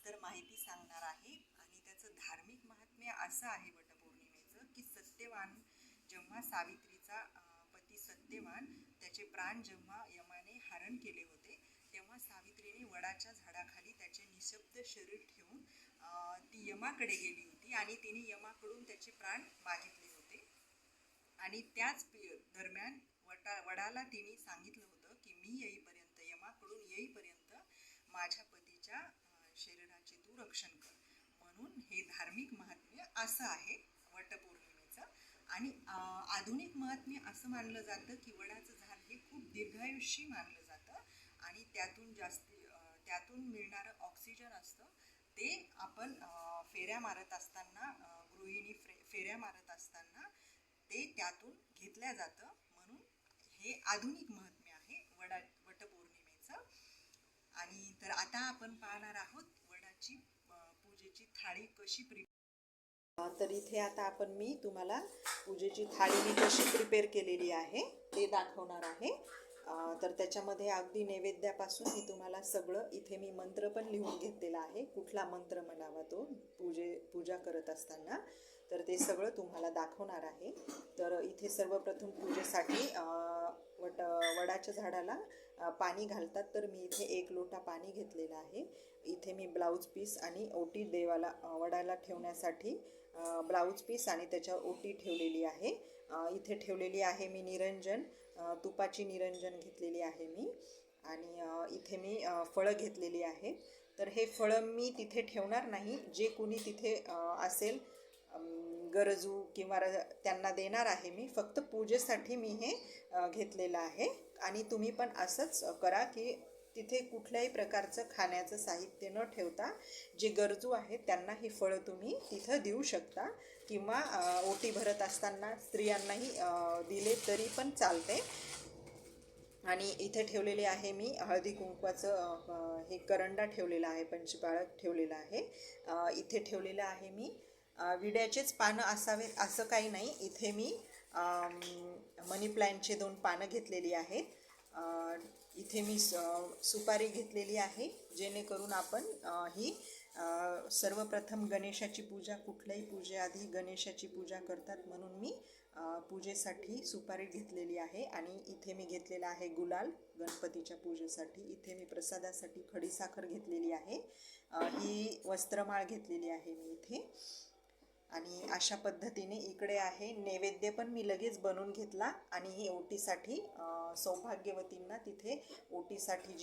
सविस्तर माहिती सांगणार आहे आणि त्याचं धार्मिक महात्म्य असं आहे वटपौर्णिमेचं की सत्यवान जेव्हा सावित्रीचा पती सत्यवान त्याचे प्राण जेव्हा यमाने हरण केले होते तेव्हा सावित्रीने वडाच्या झाडाखाली त्याचे निशब्द शरीर ठेवून ती यमाकडे गेली होती आणि तिने यमाकडून त्याचे प्राण मागितले होते. आणि त्याच दरम्यान वडाला तिने सांगितलं होतं की मी येईपर्यंत यमाकडून येईपर्यंत माझ्या पतीच्या शरीराचे तू रक्षण कर. म्हणून हे धार्मिक महात्म्य असं आहे वटपौर्णिमेचं. आणि आधुनिक महात्म्य असं मानलं जातं की वडाचं झाड हे खूप दीर्घायुष्यी मानलं जातं आणि त्यातून मिळणारं ऑक्सिजन असतं ते आपण फेऱ्या मारत असताना गृहिणी फेऱ्या मारत असताना ते त्यातून घेतल्या जातं. म्हणून हे आधुनिक महात्म्य आहे वटपौर्णिमेचं. आणि तर आता आपण पाहणार आहोत वडाची पूजेची थाळी कशी तर इथे आता मी तुम्हाला पूजेची थाळी मी कशी प्रिपेअर केलेली आहे ते दाखवणार आहे. तर त्याच्यामध्ये अगदी नैवेद्यापासून मी तुम्हाला सगळं इथे मी मंत्र पण लिहून घेतलेला आहे, कुठला मंत्र म्हणावा तो पूजा करत असताना, तर ते सगळं तुम्हाला दाखवणार आहे. तर इथे सर्वप्रथम पूजेसाठी वडाच्या झाडाला पाणी घालतात, तर मी इथे 1 लोटा पाणी घेतलेलं आहे. इथे मी ब्लाऊज पीस आणि ओटी देवाला वडाला ठेवण्यासाठी ब्लाऊज पीस आणि त्याच्यावर ओटी ठेवलेली आहे. इथे ठेवलेली आहे मी निरंजन, तुपाची निरंजन घेतलेली आहे मी. आणि इथे मी फळं घेतलेली आहे. तर हे फळं मी तिथे ठेवणार नाही, जे कुणी तिथे असेल गरजू किंवा त्यांना देणार आहे मी. फक्त पूजेसाठी मी हे घेतलेलं आहे. आणि तुम्ही पण असंच करा की तिथे कुठल्याही प्रकारचं खाण्याचं साहित्य न ठेवता जे गरजू आहेत त्यांना ही फळं तुम्ही तिथं देऊ शकता, किंवा ओटी भरत असताना स्त्रियांनाही दिले तरी पण चालते. आणि इथे ठेवलेले आहे मी हळदी कुंकवाचं हे करंडा ठेवलेला आहे, पंचपाळक ठेवलेला आहे. इथे ठेवलेलं आहे मी विड्याचेच पानं असावेत असं काही नाही. इथे मी मनी प्लॅन्टचे 2 पानं घेतलेली आहेत. इथे मी सुपारी घेतलेली आहे, जेणेकरून आपण ही सर्वप्रथम गणेशाची पूजा, कुठल्याही पूजेआधी गणेशाची पूजा करतात म्हणून मी पूजेसाठी सुपारी घेतलेली आहे. आणि इथे मी घेतलेला आहे गुलाल गणपतीच्या पूजेसाठी. इथे मी प्रसादासाठी खडीसाखर घेतलेली आहे. ही वस्त्रमाळ घेतलेली आहे मी इथे. आणि अशा पद्धतीने इकडे आहे नैवेद्य पण मी लगेच बनवून घेतला. आणि ही ओटीसाठी सौभाग्यवतींना तिथे ओटीसाठी जी